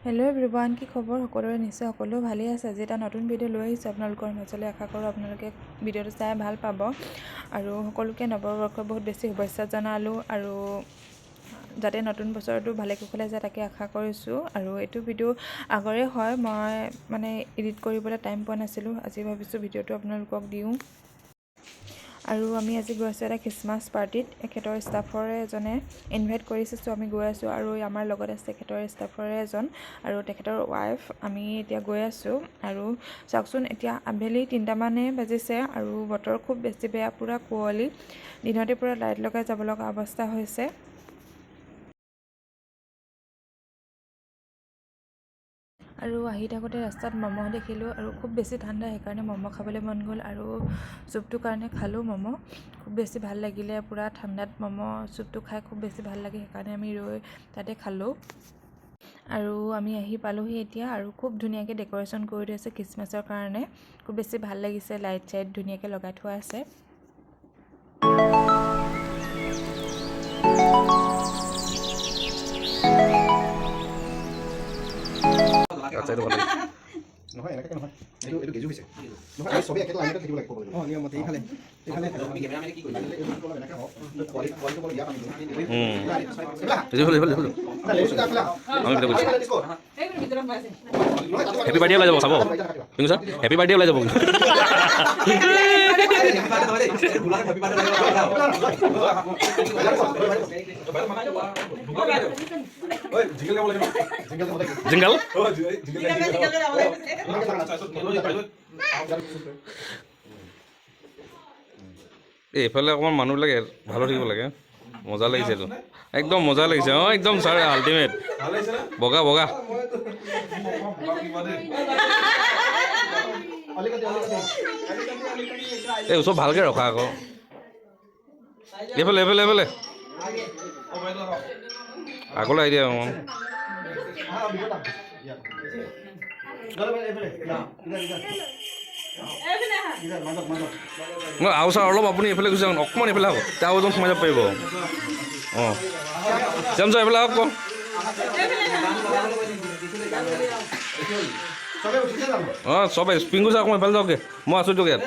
Hello' everyone, কি খবৰ? সকলোৰে নিশ্চয় সকলো ভালেই আছে। আজি এটা নতুন ভিডিঅ' লৈ আহিছোঁ আপোনালোকৰ মাজলৈ। আশা কৰোঁ আপোনালোকে ভিডিঅ'টো চাই ভাল পাব আৰু সকলোকে নৱবৰ্ষৰ বহুত বেছি শুভেচ্ছা জনালোঁ আৰু যাতে নতুন বছৰটো ভালে কুশলে যায় তাকে আশা কৰিছোঁ। আৰু এইটো ভিডিঅ' আগৰে হয়, মই এডিট কৰিবলৈ টাইম পোৱা নাছিলোঁ। আজি ভাবিছোঁ ভিডিঅ'টো আপোনালোকক দিওঁ। আৰু আমি আজি গৈ আছোঁ এটা খ্ৰীষ্টমাছ পাৰ্টিত। এখেতৰ ষ্টাফৰে এজনে ইনভাইট কৰিছে, চ' আমি গৈ আছোঁ। আৰু আমাৰ লগত আছে এখেতৰ ষ্টাফৰে এজন আৰু তেখেতৰ ৱাইফ। আমি এতিয়া গৈ আছোঁ আৰু চাওকচোন, এতিয়া আবেলি 3টামানে বাজিছে আৰু বতৰ খুব বেছি বেয়া, পূৰা কুঁৱলী। দিনতে পূৰা লাইট লগাই যাব লগা অৱস্থা হৈছে। আৰু আহি থাকোঁতে ৰাস্তাত ম'ম' দেখিলোঁ আৰু খুব বেছি ঠাণ্ডা, সেইকাৰণে ম'ম' খাবলৈ মন গ'ল আৰু চুপটোৰ কাৰণে খালোঁ ম'ম'। খুব বেছি ভাল লাগিলে, পূৰা ঠাণ্ডাত ম'ম' চুপটো খাই খুব বেছি ভাল লাগে, সেইকাৰণে আমি ৰৈ তাতে খালোঁ। আৰু আমি আহি পালোঁহি এতিয়া আৰু খুব ধুনীয়াকৈ ডেক'ৰেশ্যন কৰি থৈছে খ্ৰীষ্টমাছৰ কাৰণে। খুব বেছি ভাল লাগিছে, লাইট চাইট ধুনীয়াকৈ লগাই থোৱা আছে। নহয় এনেকৈ নহয়, এইটো গেজু হৈছে নহয়, চবেই একেটা লাইনতে থাকিব লাগিব। নিয়মতে এইফালে আমি কেমেৰামেনে কি কৰিলে এইটো অলপ এনেকৈ হওক, কোৱালিটি অলপ ইয়াত আনিলোঁ। হেপী বাৰ্থডে ওলাই যাব চাব কিন্তু ছাৰ, হেপী বাৰ্থডে ওলাই যাব। জিংগাল এইফালে অকণমান মানুহবিলাকে ভালো থাকিব লাগে। মজা লাগিছে এইটো, একদম মজা লাগিছে। একদম ছাৰ আল্টিমেট বগা বগা। এই ওচৰ ভালকৈ ৰখা আকৌ। এইফালে এইফালে এইফালে আগলৈ আহি দিয়া অকণমান। আৰু ছাৰ অলপ আপুনি এইফালে গুচি যাওক, অকণমান এইফালে আহক, তাৰ ওজন সোমাই যাব পাৰিব। যাম ছাৰ এইফালে আহক আকৌ। চবেই পিংকু ছাৰ অকণমান এইফালে যাওকগৈ, মই আছোঁ দিয়ক ইয়াত।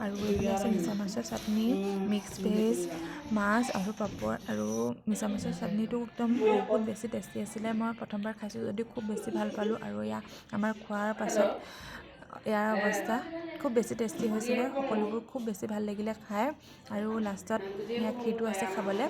আৰু এইফালে আছে মিছা মাছৰ চাটনি, মিক্স ভেজ, মাছ আৰু পাপৰ। আৰু মিছা মাছৰ চাটনিটো একদম বহুত বেছি টেষ্টি আছিলে। মই প্ৰথমবাৰ খাইছোঁ যদিও খুব বেছি ভাল পালোঁ। আৰু আমাৰ খোৱাৰ পাছত ইয়াৰ অৱস্থা খুব বেছি টেষ্টি হৈছিলে। সকলোবোৰ খুব বেছি ভাল লাগিলে খাই। আৰু লাষ্টত ইয়াৰ ক্ষীৰটো আছে খাবলৈ।